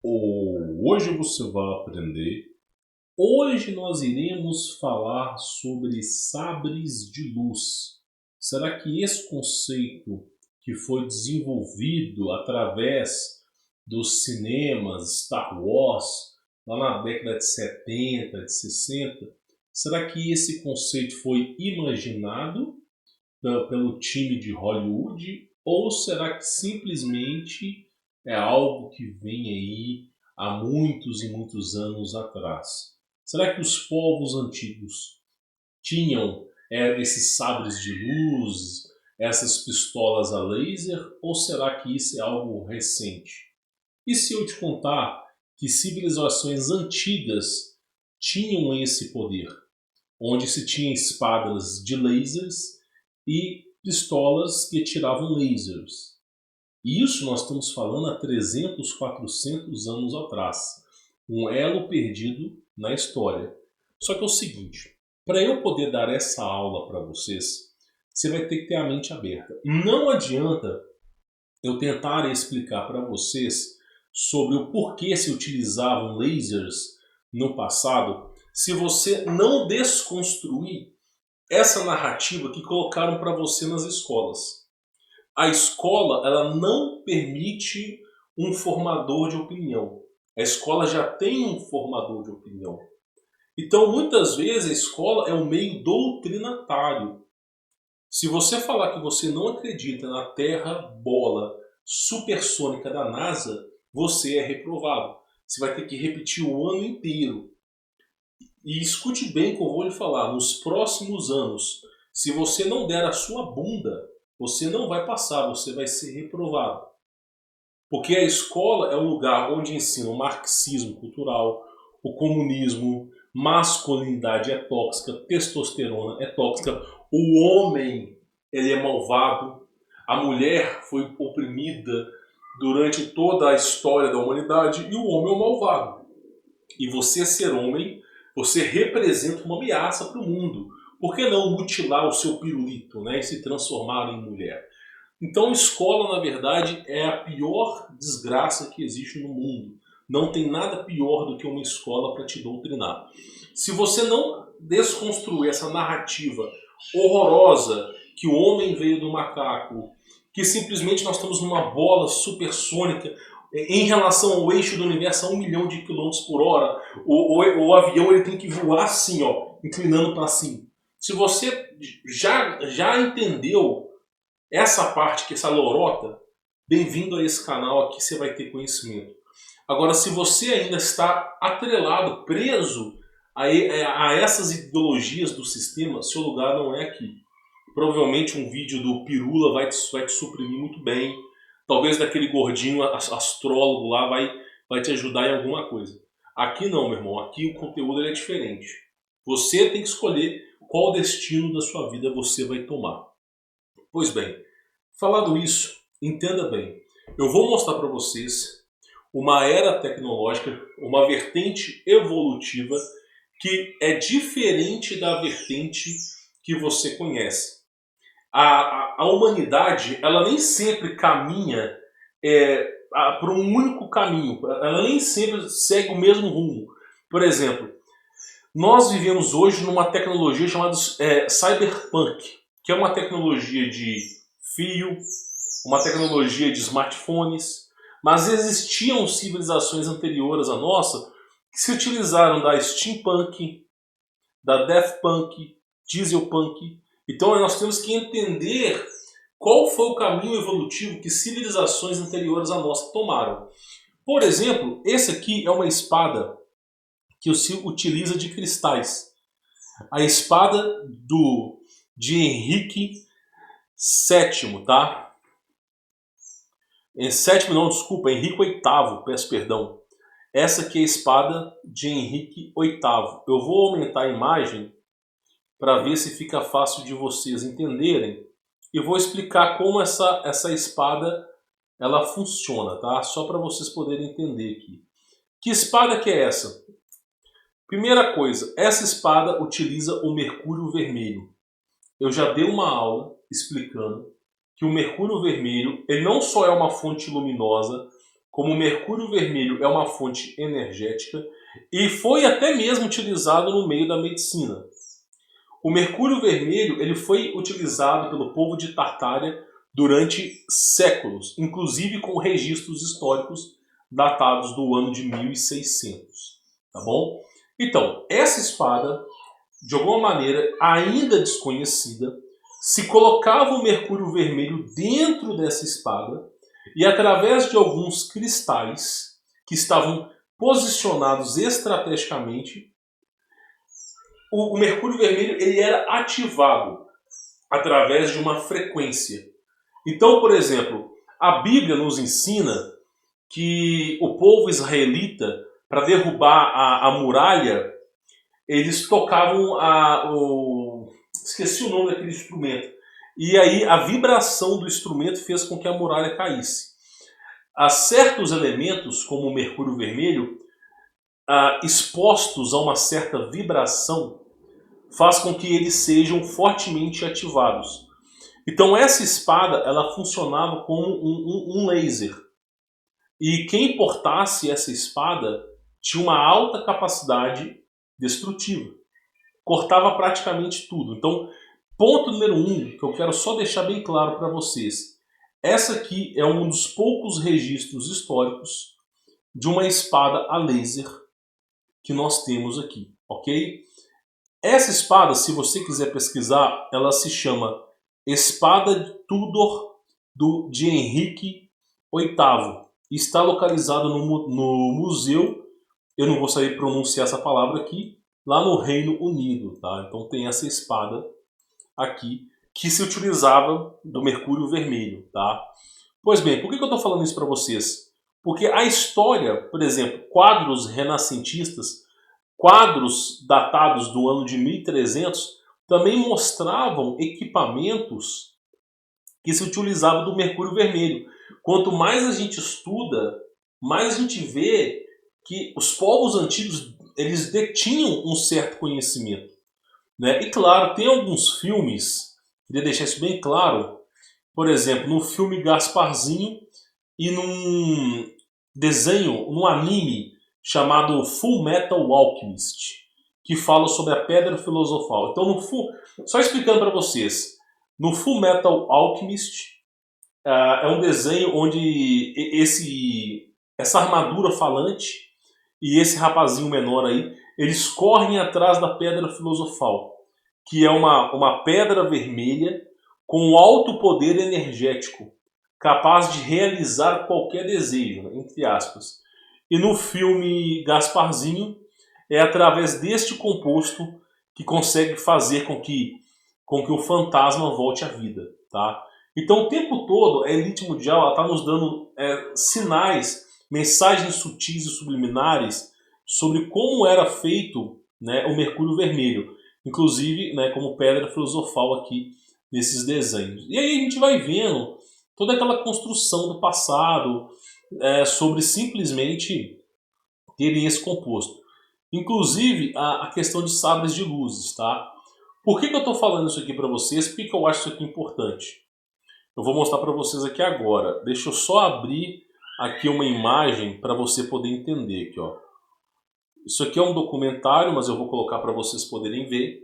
Hoje você vai aprender. Hoje nós iremos falar sobre sabres de luz. Será que esse conceito que foi desenvolvido através dos cinemas Star Wars, lá na década de 70, de 60, será que esse conceito foi imaginado pelo time de Hollywood ou será que simplesmente é algo que vem aí há muitos e muitos anos atrás? Será que os povos antigos tinham esses sabres de luz, essas pistolas a laser, ou será que isso é algo recente? E se eu te contar que civilizações antigas tinham esse poder, onde se tinha espadas de lasers e pistolas que atiravam lasers? E isso nós estamos falando há 300, 400 anos atrás. Um elo perdido na história. Só que é o seguinte, para eu poder dar essa aula para vocês, você vai ter que ter a mente aberta. Não adianta eu tentar explicar para vocês sobre o porquê se utilizavam lasers no passado, se você não desconstruir essa narrativa que colocaram para você nas escolas. A escola, ela não permite um formador de opinião. A escola já tem um formador de opinião. Então, muitas vezes, a escola é um meio doutrinatário. Se você falar que você não acredita na Terra bola supersônica da NASA, você é reprovado. Você vai ter que repetir o ano inteiro. E escute bem o que eu vou lhe falar. Nos próximos anos, se você não der a sua bunda, você não vai passar, você vai ser reprovado. Porque a escola é um lugar onde ensina o marxismo cultural, o comunismo, masculinidade é tóxica, testosterona é tóxica, o homem ele é malvado, a mulher foi oprimida durante toda a história da humanidade e o homem é o malvado. E você ser homem, você representa uma ameaça para o mundo. Por que não mutilar o seu pirulito, né, e se transformar em mulher? Então, escola, na verdade, é a pior desgraça que existe no mundo. Não tem nada pior do que uma escola para te doutrinar. Se você não desconstruir essa narrativa horrorosa que o homem veio do macaco, que simplesmente nós estamos numa bola supersônica em relação ao eixo do universo a 1 milhão de quilômetros por hora, o avião ele tem que voar assim, ó, inclinando para cima. Se você já entendeu essa parte, que essa lorota, bem-vindo a esse canal aqui, você vai ter conhecimento. Agora, se você ainda está atrelado, preso a essas ideologias do sistema, seu lugar não é aqui. Provavelmente um vídeo do Pirula vai te suprimir muito bem. Talvez daquele gordinho astrólogo lá vai te ajudar em alguma coisa. Aqui não, meu irmão. Aqui o conteúdo é diferente. Você tem que escolher qual destino da sua vida você vai tomar. Pois bem, falado isso, entenda bem. Eu vou mostrar para vocês uma era tecnológica, uma vertente evolutiva que é diferente da vertente que você conhece. A humanidade, ela nem sempre caminha para um único caminho. Ela nem sempre segue o mesmo rumo. Por exemplo, nós vivemos hoje numa tecnologia chamada cyberpunk, que é uma tecnologia de fio, uma tecnologia de smartphones, mas existiam civilizações anteriores à nossa que se utilizaram da steampunk, da deathpunk, dieselpunk. Então nós temos que entender qual foi o caminho evolutivo que civilizações anteriores à nossa tomaram. Por exemplo, esse aqui é uma espada que se utiliza de cristais. A espada de Henrique VII, tá? Sétimo não, desculpa, Henrique VIII, peço perdão. Essa aqui é a espada de Henrique VIII. Eu vou aumentar a imagem para ver se fica fácil de vocês entenderem. E vou explicar como essa espada ela funciona, tá? Só para vocês poderem entender aqui. Que espada que é essa? Primeira coisa, essa espada utiliza o mercúrio vermelho. Eu já dei uma aula explicando que o mercúrio vermelho ele não só é uma fonte luminosa, como o mercúrio vermelho é uma fonte energética e foi até mesmo utilizado no meio da medicina. O mercúrio vermelho ele foi utilizado pelo povo de Tartária durante séculos, inclusive com registros históricos datados do ano de 1600, tá bom? Então, essa espada, de alguma maneira ainda desconhecida, se colocava o mercúrio vermelho dentro dessa espada e através de alguns cristais que estavam posicionados estrategicamente, o mercúrio vermelho ele era ativado através de uma frequência. Então, por exemplo, a Bíblia nos ensina que o povo israelita, para derrubar a muralha, eles tocavam esqueci o nome daquele instrumento. E aí a vibração do instrumento fez com que a muralha caísse. Há certos elementos, como o mercúrio vermelho, expostos a uma certa vibração, faz com que eles sejam fortemente ativados. Então essa espada ela funcionava como um laser. E quem portasse essa espada tinha uma alta capacidade destrutiva. Cortava praticamente tudo. Então, ponto número 1, que eu quero só deixar bem claro para vocês. Essa aqui é um dos poucos registros históricos de uma espada a laser que nós temos aqui, ok? Essa espada, se você quiser pesquisar, ela se chama Espada Tudor de Henrique VIII. Está localizada no museu, eu não vou saber pronunciar essa palavra aqui, lá no Reino Unido, tá? Então tem essa espada aqui que se utilizava do mercúrio vermelho, tá? Pois bem, por que eu estou falando isso para vocês? Porque a história, por exemplo, quadros renascentistas, quadros datados do ano de 1300, também mostravam equipamentos que se utilizavam do mercúrio vermelho. Quanto mais a gente estuda, mais a gente vê que os povos antigos eles detinham um certo conhecimento, né? E claro, tem alguns filmes, queria deixar isso bem claro, por exemplo, no filme Gasparzinho e num desenho, num anime chamado Full Metal Alchemist, que fala sobre a Pedra Filosofal. Então, só explicando para vocês, no Full Metal Alchemist é um desenho onde essa armadura falante e esse rapazinho menor aí, eles correm atrás da Pedra Filosofal, que é uma pedra vermelha com alto poder energético, capaz de realizar qualquer desejo, né, entre aspas. E no filme Gasparzinho, é através deste composto que consegue fazer com que o fantasma volte à vida, tá? Então o tempo todo a elite mundial está nos dando sinais, mensagens sutis e subliminares sobre como era feito, né, o mercúrio vermelho, inclusive, né, como pedra filosofal aqui nesses desenhos. E aí a gente vai vendo toda aquela construção do passado sobre simplesmente terem esse composto. Inclusive a questão de sabres de luzes, tá? Por que eu estou falando isso aqui para vocês? Por que eu acho isso aqui importante? Eu vou mostrar para vocês aqui agora. Deixa eu só abrir aqui uma imagem para você poder entender aqui, ó. Isso aqui é um documentário, mas eu vou colocar para vocês poderem ver,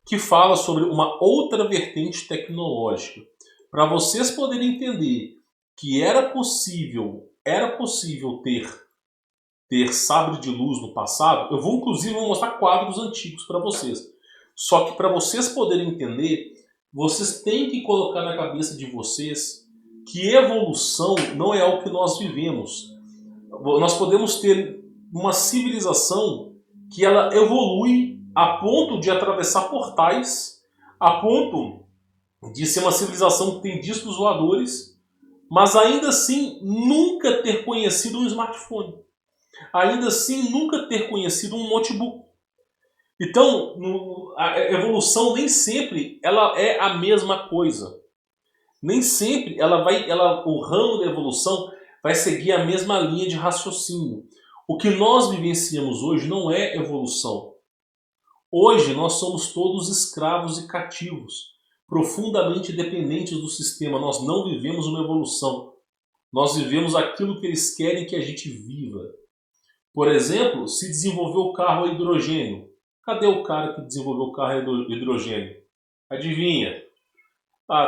que fala sobre uma outra vertente tecnológica. Para vocês poderem entender que era possível ter sabre de luz no passado, eu vou inclusive mostrar quadros antigos para vocês. Só que para vocês poderem entender, vocês têm que colocar na cabeça de vocês que evolução não é algo que nós vivemos. Nós podemos ter uma civilização que ela evolui a ponto de atravessar portais, a ponto de ser uma civilização que tem discos voadores, mas ainda assim nunca ter conhecido um smartphone. Ainda assim nunca ter conhecido um notebook. Então, a evolução nem sempre ela é a mesma coisa. Nem sempre o ramo da evolução vai seguir a mesma linha de raciocínio. O que nós vivenciamos hoje não é evolução. Hoje nós somos todos escravos e cativos, profundamente dependentes do sistema. Nós não vivemos uma evolução. Nós vivemos aquilo que eles querem que a gente viva. Por exemplo, se desenvolveu o carro a hidrogênio. Cadê o cara que desenvolveu o carro a hidrogênio? Adivinha?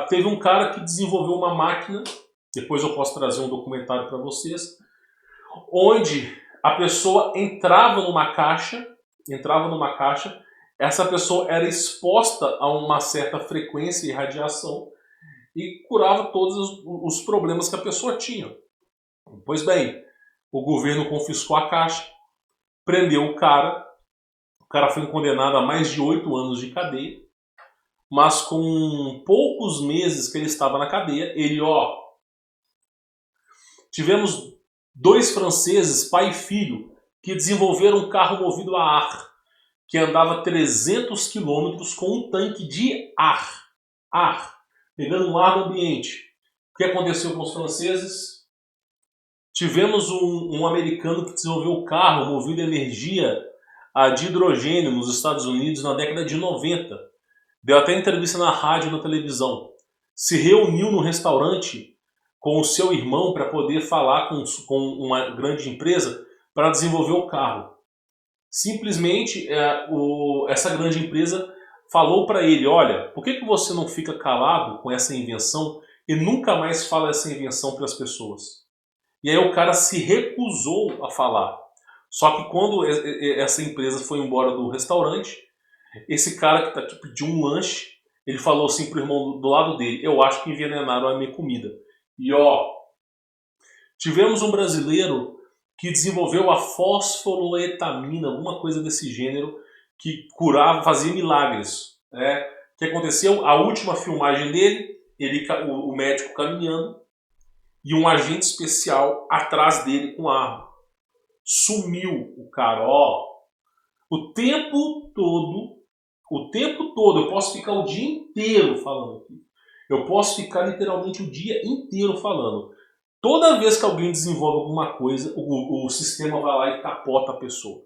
Teve um cara que desenvolveu uma máquina, depois eu posso trazer um documentário para vocês, onde a pessoa entrava numa caixa, essa pessoa era exposta a uma certa frequência e radiação e curava todos os problemas que a pessoa tinha. Pois bem, o governo confiscou a caixa, prendeu o cara foi condenado a mais de 8 anos de cadeia, mas com poucos meses que ele estava na cadeia, tivemos 2 franceses, pai e filho, que desenvolveram um carro movido a ar, que andava 300 quilômetros com um tanque de ar, pegando um ar do ambiente. O que aconteceu com os franceses? Tivemos um americano que desenvolveu um carro movido a energia de hidrogênio nos Estados Unidos na década de 90. Deu até entrevista na rádio e na televisão. Se reuniu no restaurante com o seu irmão para poder falar com uma grande empresa para desenvolver o carro. Simplesmente essa grande empresa falou para ele, olha, por que você não fica calado com essa invenção e nunca mais fala essa invenção para as pessoas? E aí o cara se recusou a falar. Só que quando essa empresa foi embora do restaurante, esse cara que pediu um lanche, ele falou assim pro irmão do lado dele, eu acho que envenenaram a minha comida. E tivemos um brasileiro que desenvolveu a fosforoetamina, alguma coisa desse gênero, que curava, fazia milagres. O que aconteceu? A última filmagem dele, o médico caminhando e um agente especial atrás dele com arma. Sumiu o cara, o tempo todo, eu posso ficar o dia inteiro falando aqui. Eu posso ficar literalmente o dia inteiro falando. Toda vez que alguém desenvolve alguma coisa, o sistema vai lá e capota a pessoa.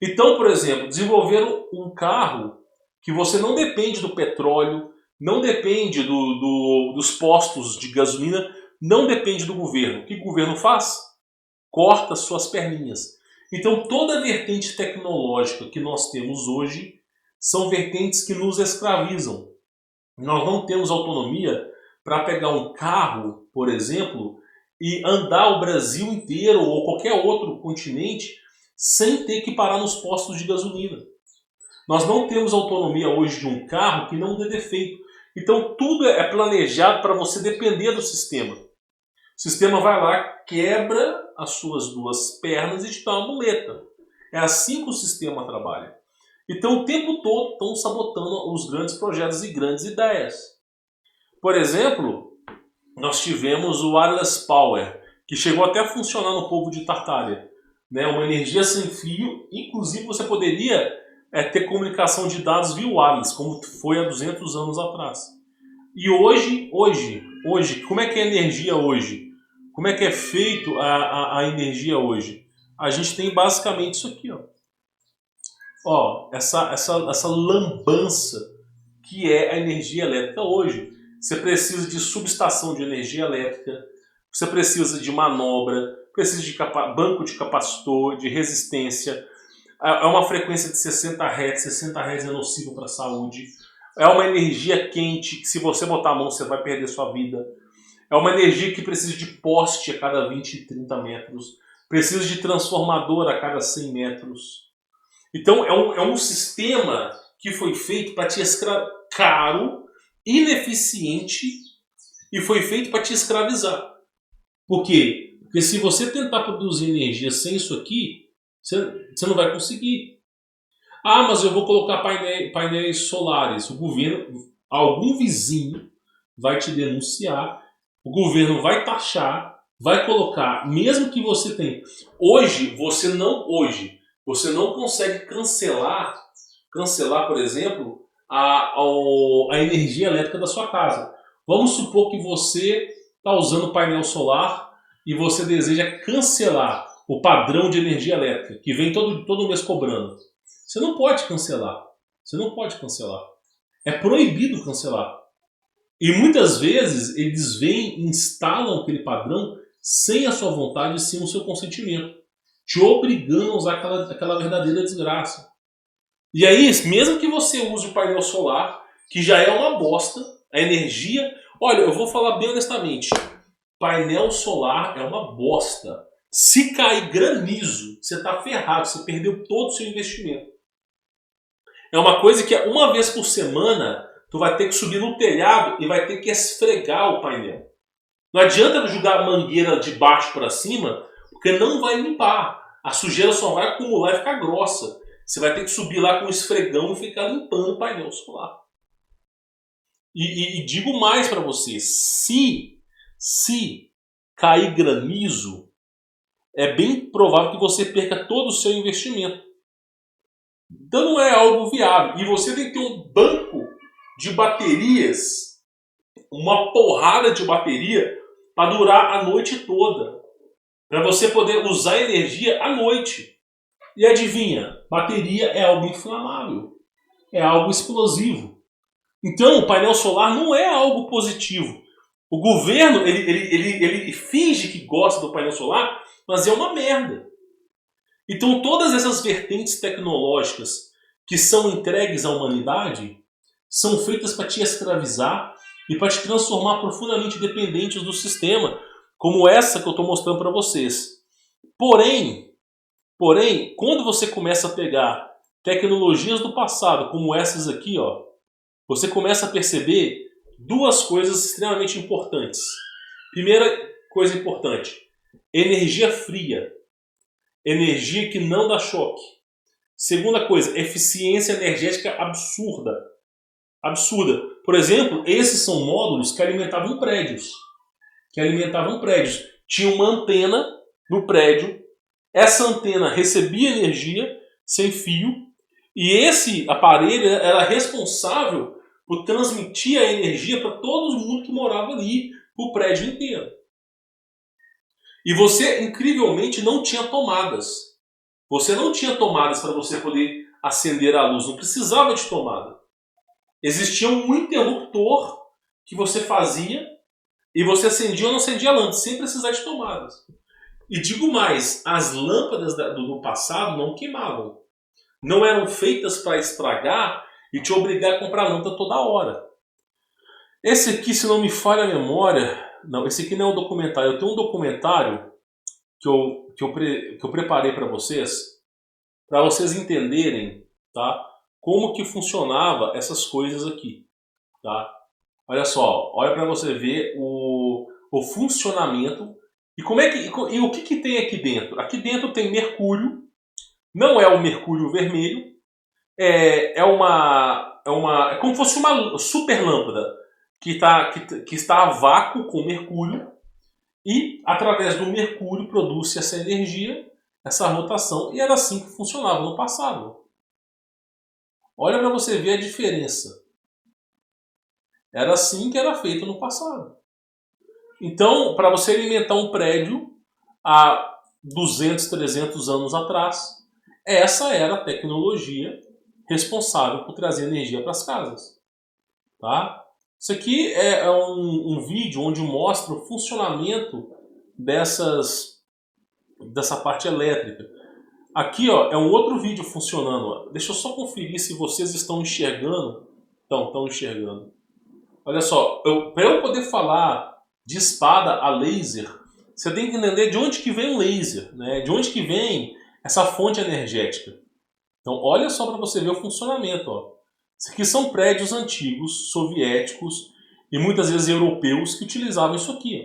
Então, por exemplo, desenvolveram um carro que você não depende do petróleo, não depende dos postos de gasolina, não depende do governo. O que o governo faz? Corta suas perninhas. Então, toda a vertente tecnológica que nós temos hoje são vertentes que nos escravizam. Nós não temos autonomia para pegar um carro, por exemplo, e andar o Brasil inteiro ou qualquer outro continente sem ter que parar nos postos de gasolina. Nós não temos autonomia hoje de um carro que não dê defeito. Então tudo é planejado para você depender do sistema. O sistema vai lá, quebra as suas 2 pernas e te dá uma muleta. É assim que o sistema trabalha. Então o tempo todo estão sabotando os grandes projetos e grandes ideias. Por exemplo, nós tivemos o Wireless Power, que chegou até a funcionar no povo de Tartária. Uma energia sem fio, inclusive você poderia ter comunicação de dados via wireless, como foi há 200 anos atrás. E hoje, como é que é a energia hoje? Como é que é feito a energia hoje? A gente tem basicamente isso aqui, essa lambança que é a energia elétrica hoje. Você precisa de subestação de energia elétrica, você precisa de manobra, precisa de banco de capacitor, de resistência. É uma frequência de 60 Hz, 60 Hz é nocivo para a saúde. É uma energia quente, que se você botar a mão você vai perder sua vida. É uma energia que precisa de poste a cada 20 e 30 metros. Precisa de transformador a cada 100 metros. Então é um sistema que foi feito para te caro, ineficiente e foi feito para te escravizar. Por quê? Porque se você tentar produzir energia sem isso aqui, você não vai conseguir. Mas eu vou colocar painéis solares. O governo, algum vizinho vai te denunciar, o governo vai taxar, vai colocar, mesmo que você tenha. Hoje você não consegue cancelar, por exemplo, a energia elétrica da sua casa. Vamos supor que você está usando painel solar e você deseja cancelar o padrão de energia elétrica, que vem todo mês cobrando. Você não pode cancelar. É proibido cancelar. E muitas vezes eles vêm e instalam aquele padrão sem a sua vontade e sem o seu consentimento, te obrigando a usar aquela verdadeira desgraça. E aí, mesmo que você use o painel solar, que já é uma bosta, a energia... Olha, eu vou falar bem honestamente, painel solar é uma bosta. Se cair granizo, você está ferrado, você perdeu todo o seu investimento. É uma coisa que uma vez por semana tu vai ter que subir no telhado e vai ter que esfregar o painel. Não adianta jogar a mangueira de baixo para cima, porque não vai limpar. A sujeira só vai acumular e ficar grossa. Você vai ter que subir lá com um esfregão e ficar limpando o painel solar. E digo mais para você, se cair granizo, é bem provável que você perca todo o seu investimento. Então não é algo viável. E você tem que ter um banco de baterias, uma porrada de bateria, para durar a noite toda. Para você poder usar energia à noite. E adivinha, bateria é algo inflamável. É algo explosivo. Então o painel solar não é algo positivo. O governo ele finge que gosta do painel solar, mas é uma merda. Então todas essas vertentes tecnológicas que são entregues à humanidade são feitas para te escravizar e para te transformar profundamente dependentes do sistema, como essa que eu estou mostrando para vocês. Porém, quando você começa a pegar tecnologias do passado, como essas aqui, ó, você começa a perceber duas coisas extremamente importantes. Primeira coisa importante, energia fria. Energia que não dá choque. Segunda coisa, eficiência energética absurda. Absurda. Por exemplo, esses são módulos que alimentavam prédios. Tinha uma antena no prédio. Essa antena recebia energia sem fio. E esse aparelho era responsável por transmitir a energia para todo mundo que morava ali, para o prédio inteiro. E você, incrivelmente, não tinha tomadas. Você não tinha tomadas para você poder acender a luz. Não precisava de tomada. Existia um interruptor que você fazia e você acendia ou não acendia a lâmpada, sem precisar de tomadas. E digo mais, as lâmpadas do passado não queimavam. Não eram feitas para estragar e te obrigar a comprar lâmpada toda hora. Esse aqui, se não me falha a memória... Não, esse aqui não é um documentário. Eu tenho um documentário que eu preparei para vocês entenderem, tá, como que funcionava essas coisas aqui. Tá? Olha só, olha para você ver o funcionamento e, e o que tem aqui dentro. Aqui dentro tem mercúrio, não é o mercúrio vermelho, é como se fosse uma super lâmpada que está a vácuo com mercúrio e, através do mercúrio, produz essa energia, essa rotação, e era assim que funcionava no passado. Olha para você ver a diferença. Era assim que era feito no passado. Então, para você alimentar um prédio há 200, 300 anos atrás, essa era a tecnologia responsável por trazer energia para as casas. Tá? Isso aqui é um vídeo onde mostra o funcionamento dessa parte elétrica. Aqui, ó, é um outro vídeo funcionando. Ó. Deixa eu só conferir se vocês estão enxergando. Estão enxergando. Olha só, para eu poder falar de espada a laser, você tem que entender de onde que vem o laser, né? De onde que vem essa fonte energética. Então, olha só para você ver o funcionamento. Ó. Isso aqui são prédios antigos, soviéticos e muitas vezes europeus que utilizavam isso aqui. Ó,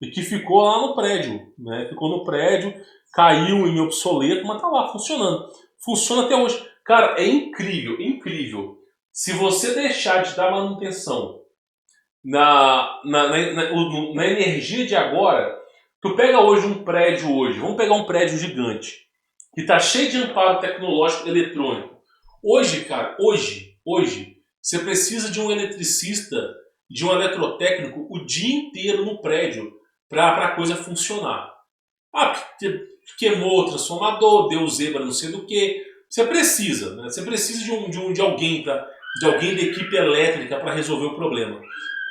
e que ficou lá no prédio. Né? Ficou no prédio, caiu em obsoleto, mas está lá funcionando. Funciona até hoje. Cara, é incrível, incrível. Se você deixar de dar manutenção na energia de agora, tu pega hoje um prédio vamos pegar um prédio gigante, que está cheio de amparo tecnológico eletrônico. Hoje, cara, hoje, você precisa de um eletricista, de um eletrotécnico o dia inteiro no prédio para a coisa funcionar. Ah, queimou o transformador, deu zebra não sei do que. Você precisa, né? Você precisa de alguém da equipe elétrica para resolver o problema.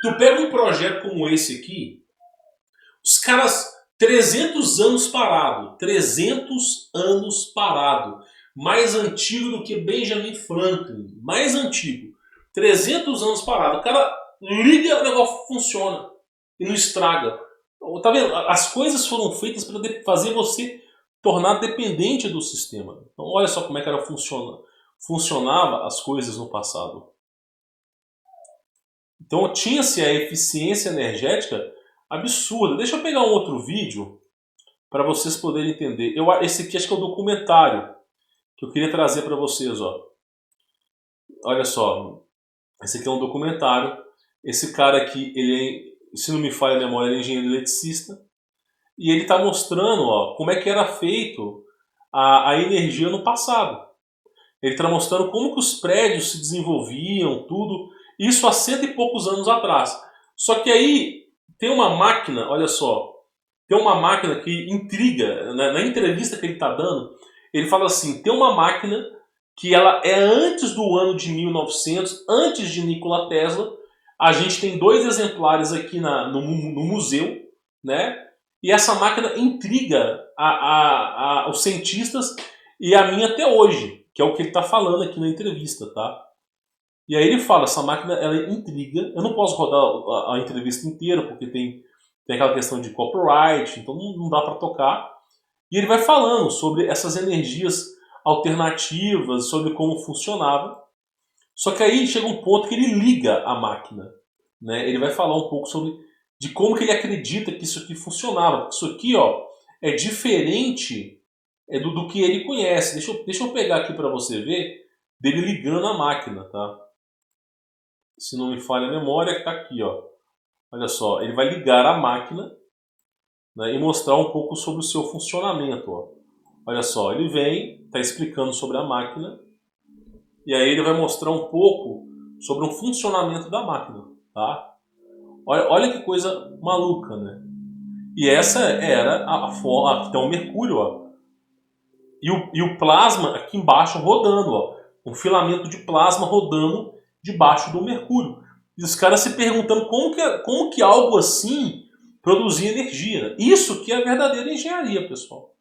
Tu pega um projeto como esse aqui, os caras 300 anos parado, 300 anos parado, mais antigo do que Benjamin Franklin, mais antigo, 300 anos parado, o cara liga, o negócio funciona e não estraga. Tá vendo? As coisas foram feitas para fazer você tornar dependente do sistema. Então olha só como é que era funcionava as coisas no passado. Então tinha-se a eficiência energética absurda. Deixa eu pegar um outro vídeo para vocês poderem entender. Esse aqui acho que é o documentário que eu queria trazer para vocês. Ó. Olha só, esse aqui é um documentário. Esse cara aqui, se não me falha a memória, ele é engenheiro eletricista. E ele está mostrando como é que era feito a energia no passado. Ele está mostrando como que os prédios se desenvolviam, tudo. Isso há 100 e poucos anos atrás. Só que aí tem uma máquina, olha só, tem uma máquina que intriga, na entrevista que ele está dando, ele fala assim, tem uma máquina que ela é antes do ano de 1900, antes de Nikola Tesla. A gente tem 2 exemplares aqui no museu, né? E essa máquina intriga os cientistas e a mim até hoje, que é o que ele está falando aqui na entrevista, tá? E aí ele fala, essa máquina ela intriga. Eu não posso rodar a entrevista inteira porque tem aquela questão de copyright, então não dá para tocar. E ele vai falando sobre essas energias alternativas, sobre como funcionava. Só que aí chega um ponto que ele liga a máquina, né? Ele vai falar um pouco de como que ele acredita que isso aqui funcionava. Isso aqui é diferente do que ele conhece. Deixa eu pegar aqui para você ver dele ligando a máquina, tá? Se não me falha a memória, que tá aqui, ó. Olha só, ele vai ligar a máquina, né, e mostrar um pouco sobre o seu funcionamento, ó. Olha só, ele vem, está explicando sobre a máquina, e aí ele vai mostrar um pouco sobre o funcionamento da máquina, tá? Olha que coisa maluca, né? E essa era a forma. Aqui tem o mercúrio, ó. E o plasma aqui embaixo rodando, ó. Um filamento de plasma rodando debaixo do mercúrio. E os caras se perguntando como que algo assim produzia energia. Isso que é a verdadeira engenharia, pessoal.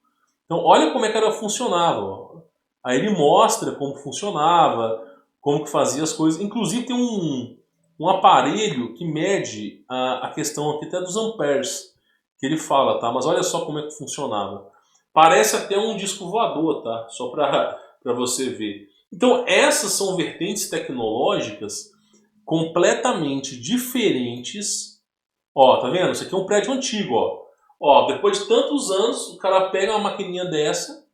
Então olha como é que ela funcionava. Ó. Aí ele mostra como funcionava, como que fazia as coisas. Inclusive tem um aparelho que mede a questão aqui até dos amperes, que ele fala, tá? Mas olha só como é que funcionava. Parece até um disco voador, tá? Só para você ver. Então essas são vertentes tecnológicas completamente diferentes. Ó, tá vendo? Isso aqui é um prédio antigo, ó. Ó, depois de tantos anos, o cara pega uma maquininha dessa,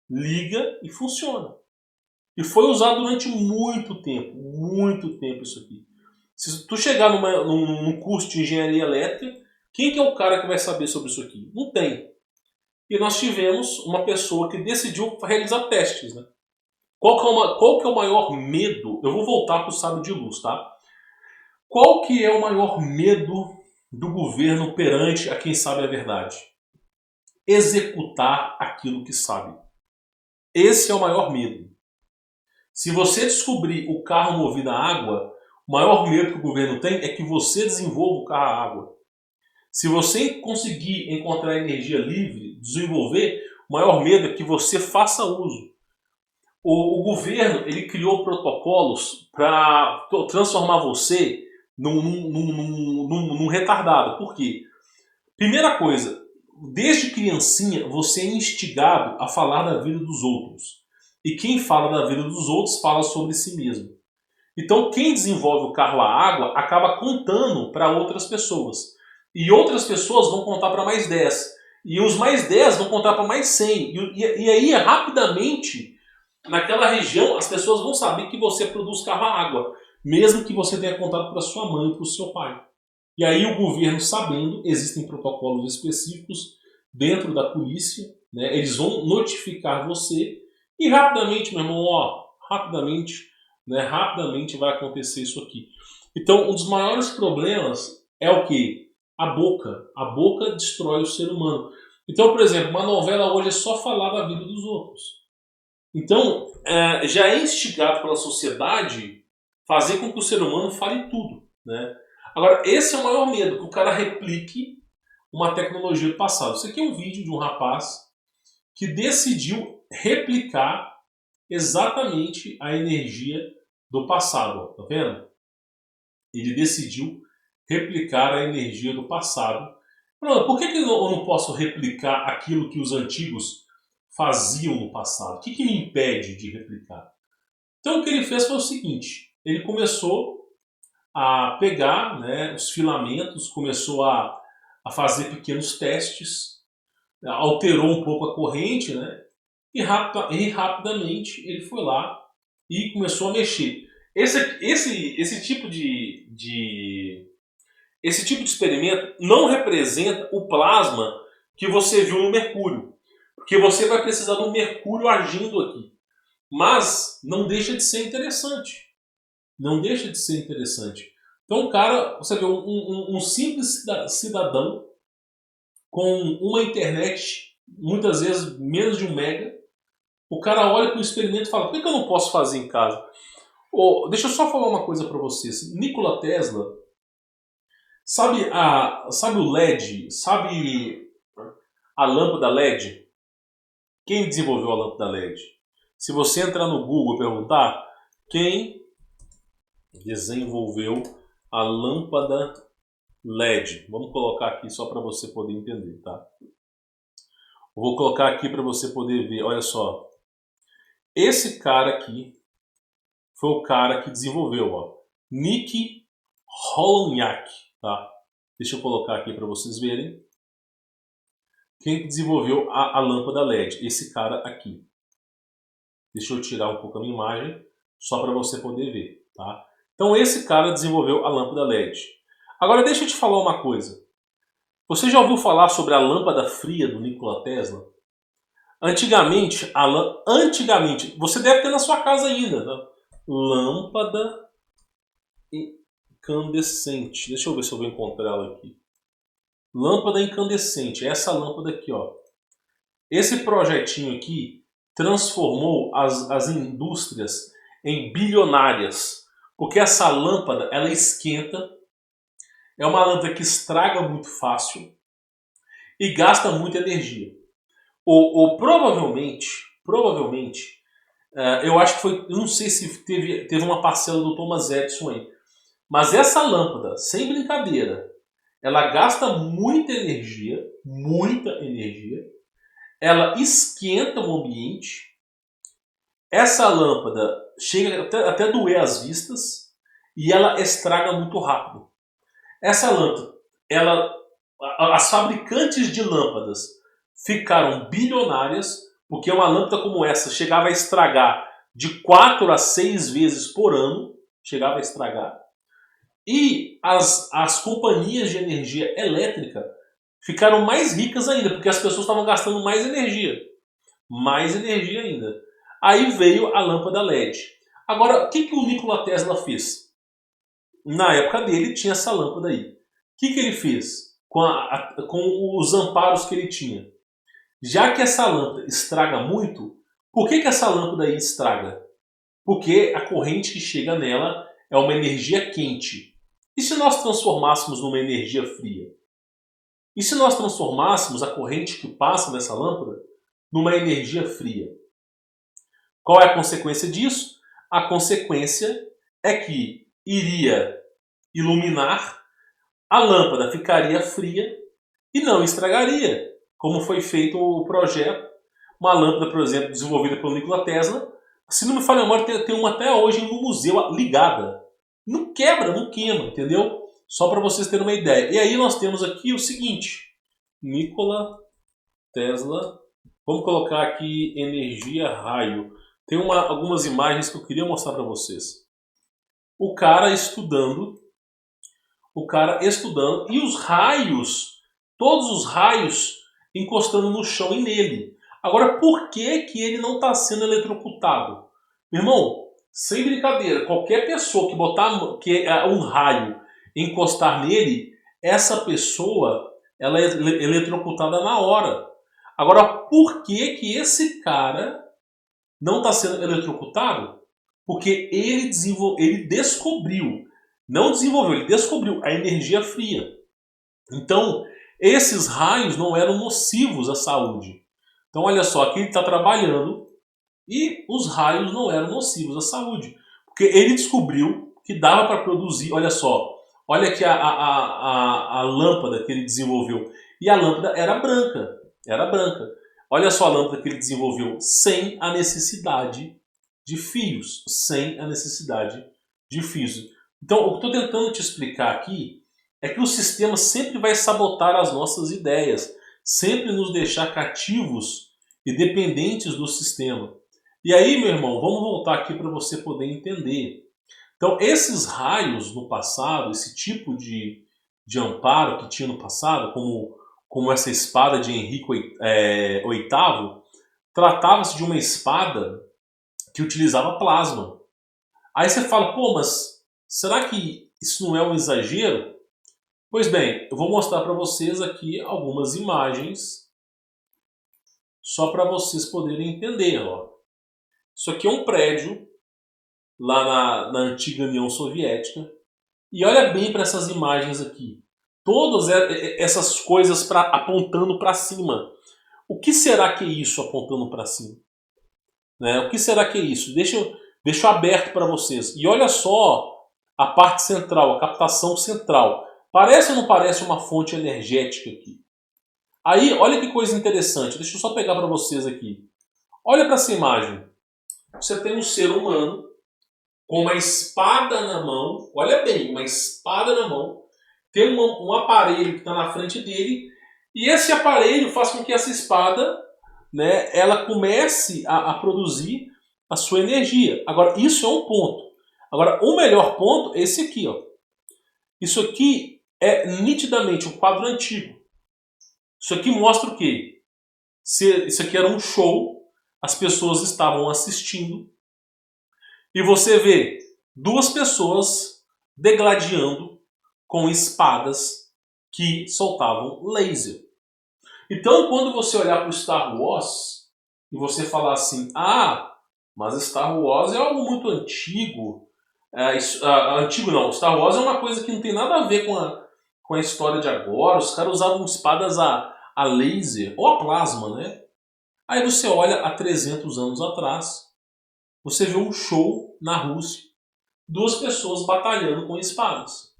liga e funciona. E foi usado durante muito tempo isso aqui. Se tu chegar num curso de engenharia elétrica, quem que é o cara que vai saber sobre isso aqui? Não tem. E nós tivemos uma pessoa que decidiu realizar testes, né? Qual que é o maior medo? Eu vou voltar para o sábio de luz, tá? Qual que é o maior medo do governo perante a quem sabe a verdade? Executar aquilo que sabe. Esse é o maior medo. Se você descobrir o carro movido a água, o maior medo que o governo tem é que você desenvolva o carro a água. Se você conseguir encontrar energia livre, desenvolver, o maior medo é que você faça uso. O governo ele criou protocolos para transformar você num retardado. Por quê? Primeira coisa, desde criancinha você é instigado a falar da vida dos outros. E quem fala da vida dos outros fala sobre si mesmo. Então quem desenvolve o carro a água acaba contando para outras pessoas. E outras pessoas vão contar para mais 10. E os mais 10 vão contar para mais 100. E aí, rapidamente, naquela região, as pessoas vão saber que você produz carro a água. Mesmo que você tenha contado para sua mãe ou para o seu pai. E aí o governo sabendo, existem protocolos específicos dentro da polícia, né? Eles vão notificar você e rapidamente, meu irmão, rapidamente vai acontecer isso aqui. Então, um dos maiores problemas é o que? A boca. A boca destrói o ser humano. Então, por exemplo, uma novela hoje é só falar da vida dos outros. Então, já é instigado pela sociedade fazer com que o ser humano fale tudo, né? Agora, esse é o maior medo, que o cara replique uma tecnologia do passado. Isso aqui é um vídeo de um rapaz que decidiu replicar exatamente a energia do passado. Ó, tá vendo? Ele decidiu replicar a energia do passado. Por que eu não posso replicar aquilo que os antigos faziam no passado? O que me impede de replicar? Então o que ele fez foi o seguinte, ele começou a pegar, né, os filamentos, começou a fazer pequenos testes, alterou um pouco a corrente, né, e rapidamente ele foi lá e começou a mexer. Esse tipo esse tipo de experimento não representa o plasma que você viu no mercúrio, porque você vai precisar do mercúrio agindo aqui. Mas não deixa de ser interessante. Não deixa de ser interessante. Então, o cara, você vê, um simples cidadão com uma internet, muitas vezes menos de 1 mega, o cara olha para o experimento e fala: por que eu não posso fazer em casa? Deixa eu só falar uma coisa para vocês. Nikola Tesla, sabe o LED? Sabe a lâmpada LED? Quem desenvolveu a lâmpada LED? Se você entrar no Google e perguntar quem desenvolveu a lâmpada LED, vamos colocar aqui só para você poder entender, tá? Vou colocar aqui para você poder ver, olha só. Esse cara aqui foi o cara que desenvolveu, ó, Nick Holonyak, tá? Deixa eu colocar aqui para vocês verem. Quem desenvolveu a lâmpada LED? Esse cara aqui. Deixa eu tirar um pouco a minha imagem, só para você poder ver, tá? Então esse cara desenvolveu a lâmpada LED. Agora deixa eu te falar uma coisa. Você já ouviu falar sobre a lâmpada fria do Nikola Tesla? Antigamente, você deve ter na sua casa ainda, né? Lâmpada incandescente. Deixa eu ver se eu vou encontrar ela aqui. Lâmpada incandescente, essa lâmpada aqui, ó. Esse projetinho aqui transformou as indústrias em bilionárias, porque essa lâmpada, ela esquenta, é uma lâmpada que estraga muito fácil e gasta muita energia. Provavelmente, eu acho que foi, eu não sei se teve uma parcela do Thomas Edison aí, mas essa lâmpada, sem brincadeira, ela gasta muita energia, ela esquenta o ambiente, essa lâmpada chega até a doer as vistas e ela estraga muito rápido. Essa lâmpada, as fabricantes de lâmpadas ficaram bilionárias porque uma lâmpada como essa chegava a estragar de 4 a 6 vezes por ano, chegava a estragar. E as companhias de energia elétrica ficaram mais ricas ainda, porque as pessoas estavam gastando mais energia. Mais energia ainda. Aí veio a lâmpada LED. Agora, o que o Nikola Tesla fez? Na época dele tinha essa lâmpada aí. O que ele fez com os amparos que ele tinha? Já que essa lâmpada estraga muito, por que essa lâmpada aí estraga? Porque a corrente que chega nela é uma energia quente. E se nós transformássemos numa energia fria? E se nós transformássemos a corrente que passa nessa lâmpada numa energia fria? Qual é a consequência disso? A consequência é que iria iluminar, a lâmpada ficaria fria e não estragaria, como foi feito o projeto. Uma lâmpada, por exemplo, desenvolvida pelo Nikola Tesla, se não me falha a memória, tem uma até hoje no museu ligada. Não quebra, não queima, entendeu? Só para vocês terem uma ideia. E aí nós temos aqui o seguinte, Nikola Tesla, vamos colocar aqui energia raio. Tem algumas imagens que eu queria mostrar para vocês. O cara estudando e os raios, todos os raios encostando no chão e nele. Agora, por que ele não está sendo eletrocutado? Meu irmão, sem brincadeira, qualquer pessoa que botar um raio encostar nele, essa pessoa ela é eletrocutada na hora. Agora, por que esse cara não está sendo eletrocutado? Porque ele descobriu Não desenvolveu, ele descobriu a energia fria. Então, esses raios não eram nocivos à saúde. Então, olha só, aqui ele está trabalhando e os raios não eram nocivos à saúde. Porque ele descobriu que dava para produzir, olha só, olha aqui a lâmpada que ele desenvolveu. E a lâmpada era branca, era branca. Olha só a lâmpada que ele desenvolveu sem a necessidade de fios, sem a necessidade de fios. Então, o que eu estou tentando te explicar aqui é que o sistema sempre vai sabotar as nossas ideias, sempre nos deixar cativos e dependentes do sistema. E aí, meu irmão, vamos voltar aqui para você poder entender. Então, esses raios no passado, esse tipo de amparo que tinha no passado, como essa espada de Henrique VIII, tratava-se de uma espada que utilizava plasma. Aí você fala, pô, mas será que isso não é um exagero? Pois bem, eu vou mostrar para vocês aqui algumas imagens só para vocês poderem entender. Ó. Isso aqui é um prédio lá na antiga União Soviética. E olha bem para essas imagens aqui. Todas essas coisas apontando para cima. O que será que é isso apontando para cima? Né? O que será que é isso? Deixa aberto para vocês. E olha só a parte central, a captação central. Parece ou não parece uma fonte energética aqui? Aí, olha que coisa interessante. Deixa eu só pegar para vocês aqui. Olha para essa imagem. Você tem um ser humano com uma espada na mão. Olha bem, uma espada na mão. Tem um aparelho que está na frente dele. E esse aparelho faz com que essa espada, né, ela comece a produzir a sua energia. Agora, isso é um ponto. Agora, o melhor ponto é esse aqui. Ó. Isso aqui é nitidamente um quadro antigo. Isso aqui mostra o quê? Isso aqui era um show, as pessoas estavam assistindo, e você vê duas pessoas degladiando com espadas que soltavam laser. Então, quando você olhar para o Star Wars e você falar assim, mas Star Wars é algo muito antigo. Antigo não, Star Wars é uma coisa que não tem nada a ver com a história de agora. Os caras usavam espadas a laser ou a plasma, né? Aí você olha há 300 anos atrás, você vê um show na Rússia, duas pessoas batalhando com espadas.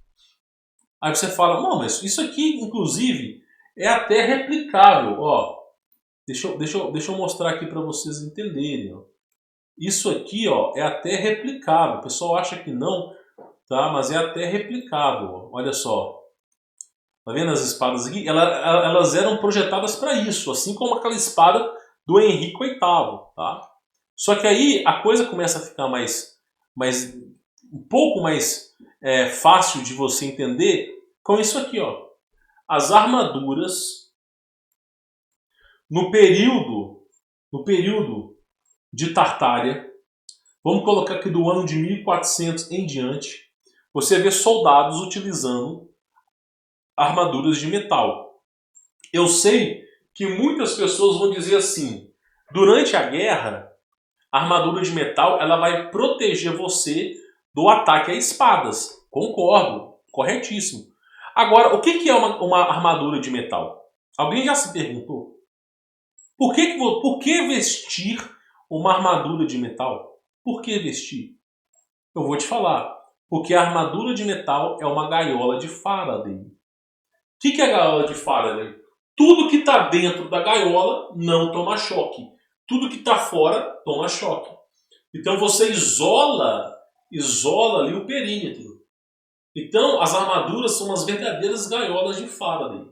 Aí você fala, não, mas isso aqui, inclusive, é até replicável. Ó, deixa eu mostrar aqui para vocês entenderem. Ó. Isso aqui, ó, é até replicável. O pessoal acha que não, tá? Mas é até replicável. Ó. Olha só. Tá vendo as espadas aqui? Elas eram projetadas para isso, assim como aquela espada do Henrique VIII, tá? Só que aí a coisa começa a ficar um pouco mais fácil de você entender com isso aqui, ó. As armaduras no período de Tartária, vamos colocar aqui do ano de 1400 em diante, você vê soldados utilizando armaduras de metal. Eu sei que muitas pessoas vão dizer assim, durante a guerra, a armadura de metal ela vai proteger você do ataque a espadas. Concordo, corretíssimo. Agora, o que é uma armadura de metal? Alguém já se perguntou? Por que vestir uma armadura de metal? Por que vestir? Eu vou te falar. Porque a armadura de metal é uma gaiola de Faraday. O que é a gaiola de Faraday? Tudo que está dentro da gaiola não toma choque. Tudo que está fora toma choque. Então você isola ali o perímetro. Então as armaduras são as verdadeiras gaiolas de Faraday.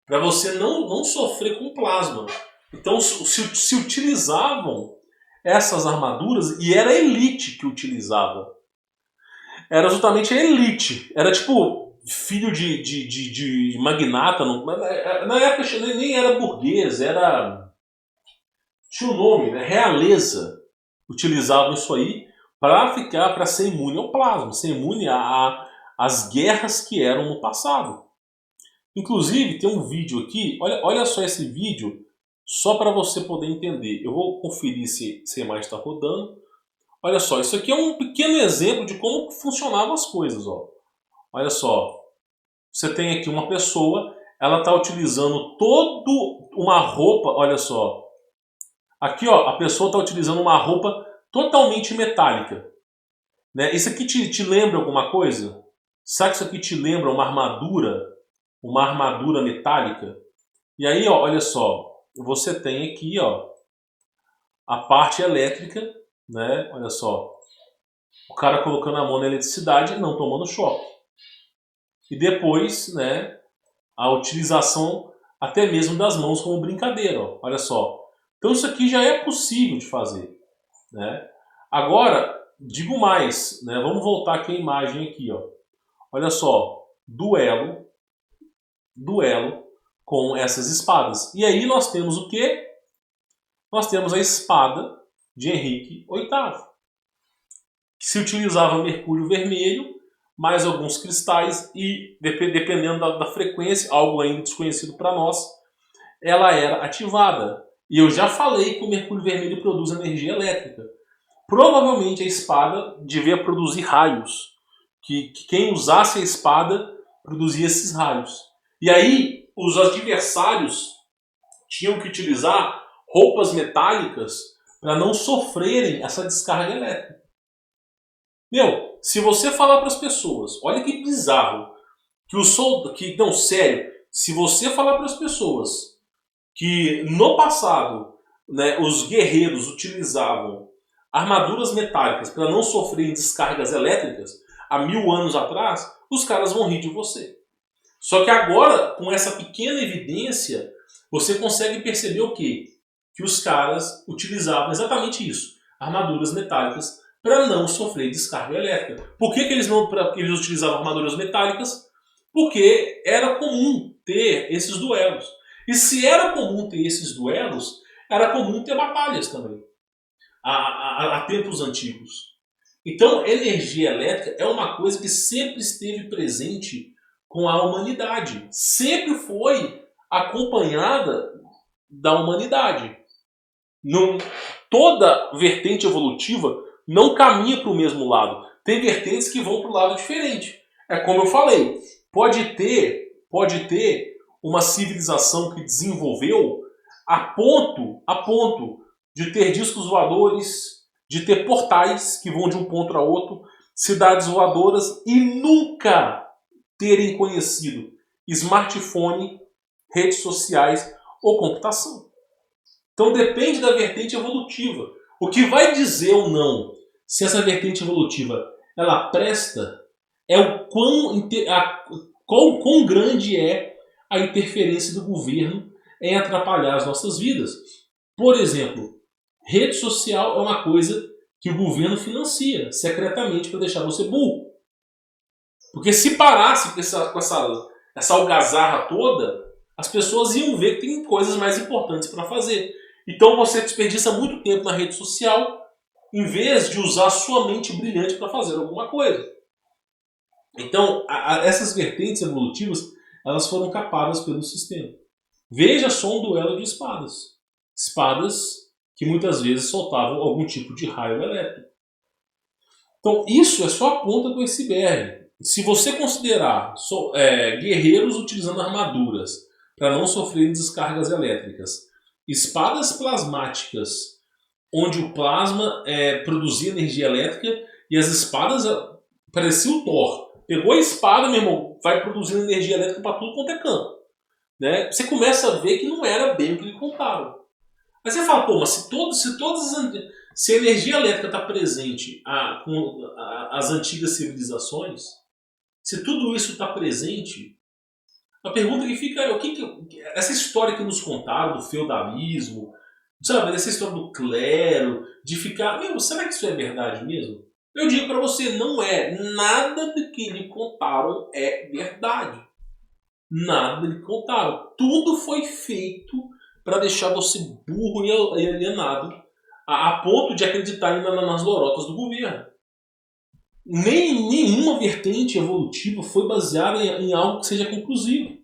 Para você não sofrer com plasma. Então se utilizavam essas armaduras e era a elite que utilizava. Era justamente a elite. Era tipo filho de magnata. Na época nem era burguês, tinha um nome, né? Realeza. Utilizavam isso aí para ser imune ao plasma, ser imune às guerras que eram no passado. Inclusive, tem um vídeo aqui, olha só esse vídeo, só para você poder entender. Eu vou conferir se a imagem está rodando. Olha só, isso aqui é um pequeno exemplo de como funcionavam as coisas. Ó. Olha só, você tem aqui uma pessoa, ela está utilizando toda uma roupa, olha só. Aqui, ó, a pessoa está utilizando uma roupa totalmente metálica. Né? Isso aqui te lembra alguma coisa? Sabe que isso aqui te lembra uma armadura? Uma armadura metálica? E aí, ó, olha só, você tem aqui, ó, a parte elétrica, né? Olha só, o cara colocando a mão na eletricidade e não tomando choque. E depois, né, a utilização até mesmo das mãos como brincadeira, ó, olha só. Então isso aqui já é possível de fazer, né? Agora, digo mais, né? Vamos voltar aqui a imagem aqui, ó. Olha só, duelo com essas espadas. E aí nós temos o quê? Nós temos a espada de Henrique VIII, que se utilizava mercúrio vermelho, mais alguns cristais e, dependendo da frequência, algo ainda desconhecido para nós, ela era ativada. E eu já falei que o mercúrio vermelho produz energia elétrica. Provavelmente a espada devia produzir raios, que quem usasse a espada produzia esses raios. E aí os adversários tinham que utilizar roupas metálicas para não sofrerem essa descarga elétrica. Meu, se você falar para as pessoas, olha que bizarro, não, sério, se você falar para as pessoas que no passado, né, os guerreiros utilizavam armaduras metálicas para não sofrerem descargas elétricas há 1000 anos atrás, os caras vão rir de você. Só que agora, com essa pequena evidência, você consegue perceber o quê? Que os caras utilizavam exatamente isso, armaduras metálicas, para não sofrer descarga elétrica. Por que eles utilizavam armaduras metálicas? Porque era comum ter esses duelos. E se era comum ter esses duelos, era comum ter batalhas também, há tempos antigos. Então, energia elétrica é uma coisa que sempre esteve presente com a humanidade. Sempre foi acompanhada da humanidade. Não, toda vertente evolutiva não caminha para o mesmo lado. Tem vertentes que vão para o lado diferente. É como eu falei, pode ter uma civilização que desenvolveu a ponto de ter discos voadores, de ter portais que vão de um ponto a outro, cidades voadoras e nunca terem conhecido smartphone, redes sociais ou computação. Então depende da vertente evolutiva. O que vai dizer ou não se essa vertente evolutiva ela presta é o quão grande é a interferência do governo em atrapalhar as nossas vidas. Por exemplo, rede social é uma coisa que o governo financia secretamente para deixar você burro. Porque se parasse com essa algazarra toda, as pessoas iam ver que tem coisas mais importantes para fazer. Então você desperdiça muito tempo na rede social em vez de usar sua mente brilhante para fazer alguma coisa. Então, essas vertentes evolutivas elas foram capadas pelo sistema. Veja só um duelo de espadas. Espadas que muitas vezes soltavam algum tipo de raio elétrico. Então, isso é só a ponta do iceberg. Se você considerar guerreiros utilizando armaduras para não sofrerem descargas elétricas, espadas plasmáticas, onde o plasma produzia energia elétrica e as espadas parecia o Thor. Pegou a espada, meu irmão, vai produzindo energia elétrica para tudo quanto é canto. Né? Você começa a ver que não era bem o que lhe contaram. Aí você fala, pô, mas se a energia elétrica está presente com as antigas civilizações, se tudo isso está presente, a pergunta que fica é essa história que nos contaram do feudalismo, sabe, essa história do clero, de ficar, será que isso é verdade mesmo? Eu digo para você, não é. Nada do que lhe contaram é verdade. Nada lhe contaram. Tudo foi feito para deixar você burro e alienado a ponto de acreditar ainda nas lorotas do governo. Nenhuma vertente evolutiva foi baseada em algo que seja conclusivo.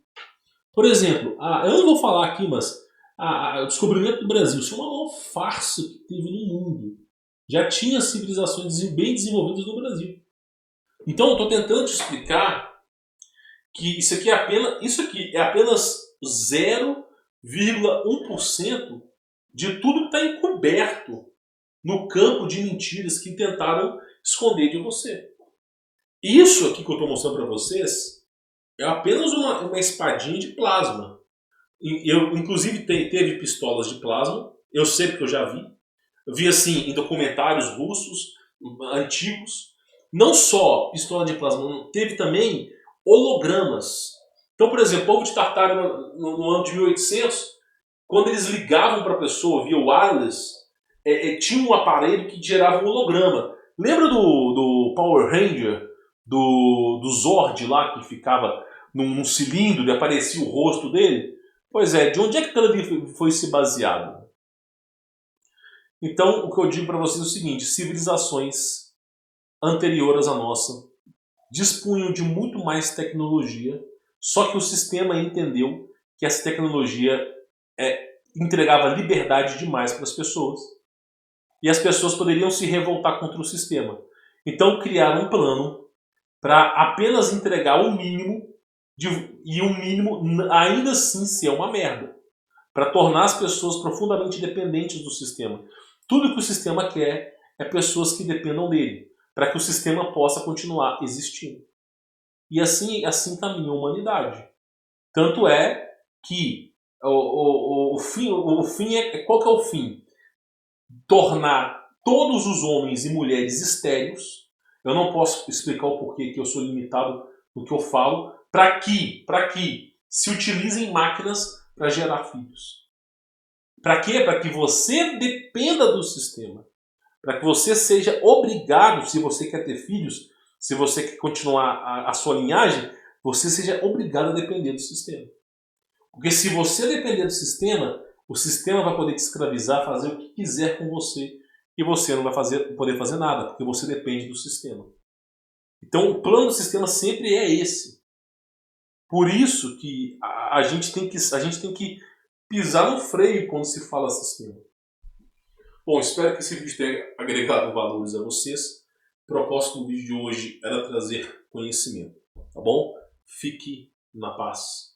Por exemplo, eu não vou falar aqui, mas o descobrimento do Brasil, isso é uma maior farsa que teve no mundo. Já tinha civilizações bem desenvolvidas no Brasil. Então, eu estou tentando te explicar que isso aqui é apenas 0,1% de tudo que está encoberto no campo de mentiras que tentaram esconder de você. Isso aqui que eu estou mostrando para vocês é apenas uma espadinha de plasma. Inclusive, teve pistolas de plasma, eu sei porque eu já vi. Eu vi assim em documentários russos antigos. Não só pistola de plasma, teve também hologramas. Então, por exemplo, o povo de Tartária no ano de 1800, quando eles ligavam para a pessoa via wireless, tinha um aparelho que gerava um holograma. Lembra do Power Ranger, do Zord lá, que ficava num cilindro e aparecia o rosto dele? Pois é, de onde é que aquilo ali foi se baseado? Então, o que eu digo para vocês é o seguinte: civilizações anteriores à nossa dispunham de muito mais tecnologia, só que o sistema entendeu que essa tecnologia entregava liberdade demais para as pessoas e as pessoas poderiam se revoltar contra o sistema. Então criaram um plano para apenas entregar o mínimo e o mínimo ainda assim ser uma merda, para tornar as pessoas profundamente dependentes do sistema. Tudo que o sistema quer é pessoas que dependam dele, para que o sistema possa continuar existindo. E assim caminha a humanidade. Tanto é que o fim qual que é o fim? Tornar todos os homens e mulheres estéreis. Eu não posso explicar o porquê que eu sou limitado no que eu falo, para que se utilizem máquinas para gerar filhos. Para quê? Para que você dependa do sistema. Para que você seja obrigado, se você quer ter filhos, se você quer continuar a sua linhagem, você seja obrigado a depender do sistema. Porque se você depender do sistema, o sistema vai poder te escravizar, fazer o que quiser com você, e você não vai poder fazer nada, porque você depende do sistema. Então o plano do sistema sempre é esse. Por isso que a gente tem que pisar no freio quando se fala sistema. Bom, espero que esse vídeo tenha agregado valores a vocês. O propósito do vídeo de hoje era trazer conhecimento, tá bom? Fique na paz.